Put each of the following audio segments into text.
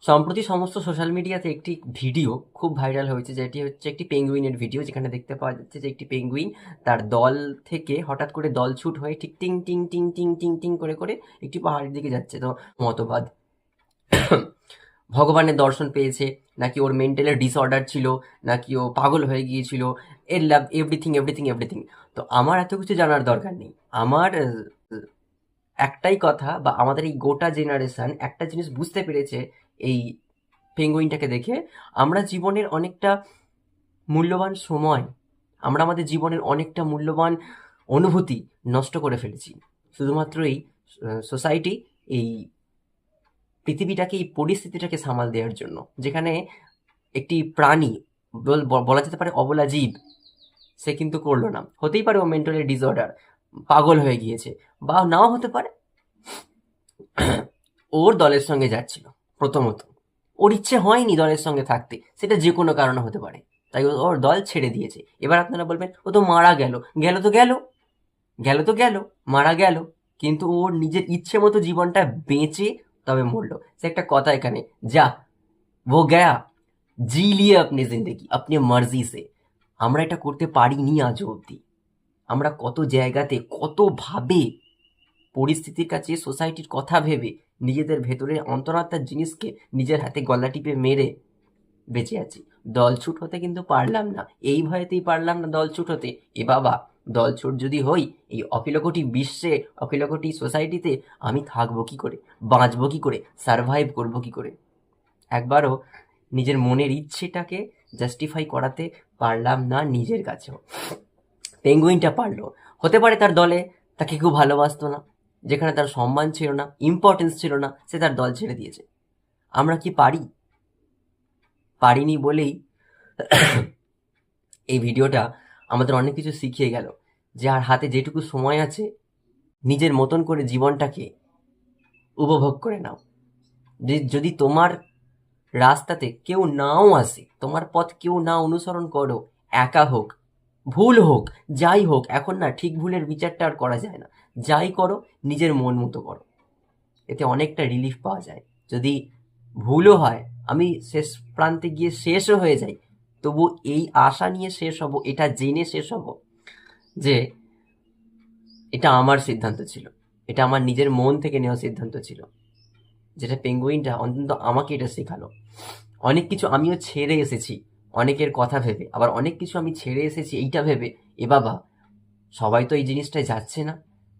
সম্প্রতি সমস্ত সোশ্যাল মিডিয়াতে একটি ভিডিও খুব ভাইরাল হয়েছে, যেটি হচ্ছে একটি পেঙ্গুইনের ভিডিও, যেখানে দেখতে পাওয়া যাচ্ছে যে একটি পেঙ্গুইন তার দল থেকে হঠাৎ করে দলছুট হয়ে ঠিক টিং টিং টিং টিং টিং টিং করে করে একটি পাহাড়ের দিকে যাচ্ছে। তো মতবাদ ভগবানের দর্শন পেয়েছে, নাকি ওর মেন্টালের ডিসঅর্ডার ছিল, নাকি ও পাগল হয়ে গিয়েছিল, এর লাভ এভরিথিং এভরিথিং এভরিথিং। তো আমার এত কিছু জানার দরকার নেই। আমার একটাই কথা, বা আমাদের এই গোটা জেনারেশন একটা জিনিস বুঝতে পেরেছে এই পেঙ্গুইনটাকে দেখে, আমরা জীবনের অনেকটা মূল্যবান সময়, আমরা আমাদের জীবনের অনেকটা মূল্যবান অনুভূতি নষ্ট করে ফেলেছি শুধুমাত্র এই সোসাইটি, এই পৃথিবীটাকে, এই পরিস্থিতিটাকে সামাল দেওয়ার জন্য, যেখানে একটি প্রাণী, বলা যেতে পারে অবলা জীব, সে কিন্তু করলো না। হতেই পারে ও মেন্টালি ডিসঅর্ডার, পাগল হয়ে গিয়েছে, বা নাও হতে পারে ওর দলের সঙ্গে যাচ্ছিল। প্রথমত ওর ইচ্ছে হয়নি দলের সঙ্গে থাকতে, সেটা যে কোনো কারণে হতে পারে, তাই ওর দল ছেড়ে দিয়েছে। এবার আপনারা বলবেন ও তো মারা গেল, গেল তো গেল, গেল তো গেল, মারা গেল, কিন্তু ওর নিজের ইচ্ছে মতো জীবনটা বেঁচে তবে মরলো। সে একটা কথা এখানে, যা वो गया, जी लिए अपनी जिंदगी अपनी मर्जी से। আমরা এটা করতে পারিনি আজও অবধি। আমরা কত জায়গাতে কতভাবে পরিস্থিতির কাছে, সোসাইটির কথা ভেবে, নিজেদের ভেতরের অন্তরাত্মার জিনিসকে নিজের হাতে গলা টিপে মেরে বেঁচে আছি। দলছুট হতে কিন্তু পারলাম না, এই ভয়েতেই পারলাম না দলছুট হতে। এ বাবা, দলছুট যদি হই, এই অখিলকোটি বিশ্বে, অখিলকোটি সোসাইটিতে আমি থাকবো কি করে, বাঁচবো কি করে, সারভাইভ করবো কি করে? একবারও নিজের মনের ইচ্ছেটাকে জাস্টিফাই করাতে পারলাম না নিজের কাছেও। পেঙ্গুইনটা পারলো। হতে পারে তার দলে তাকে কেউ ভালোবাসতো না, যেখানে তার সম্মান ছিল না, ইম্পর্টেন্স ছিল না, সে তার দল ছেড়ে দিয়েছে। আমরা কি পারি? পারিনি বলেই এই ভিডিওটা আমাদের অনেক কিছু শিখিয়ে গেল, যে আর হাতে যেটুকু সময় আছে, নিজের মতন করে জীবনটাকে উপভোগ করে নাও। যদি তোমার রাস্তাতে কেউ নাও আসে, তোমার পথ কেউ না অনুসরণ করো, একা হোক, ভুল হোক, যাই হোক, এখন না ঠিক ভুলের বিচারটা আর করা যায় না। যাই করো নিজের মন মতো করো, এতে অনেকটা রিলিফ পাওয়া যায়। যদি ভুলও হয়, আমি শেষ প্রান্তে গিয়ে শেষও হয়ে যাই, তবু এই আশা নিয়ে শেষ হব, এটা জেনে শেষ হব যে এটা আমার সিদ্ধান্ত ছিল, এটা আমার নিজের মন থেকে নেওয়া সিদ্ধান্ত ছিল, যেটা পেঙ্গুইনটা অন্তত আমাকে এটা শেখালো। অনেক কিছু আমিও ছেড়ে এসেছি অনেকের কথা ভেবে, আবার অনেক কিছু আমি ছেড়ে এসেছি এইটা ভেবে, এ বাবা, সবাই তো এই জিনিসটায় যাচ্ছে না,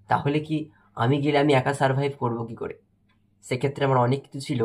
তাহলে কি আমি গেলে আমি একা সার্ভাইভ করবো কি করে? সেক্ষেত্রে আমার অনেক কিছু ছিল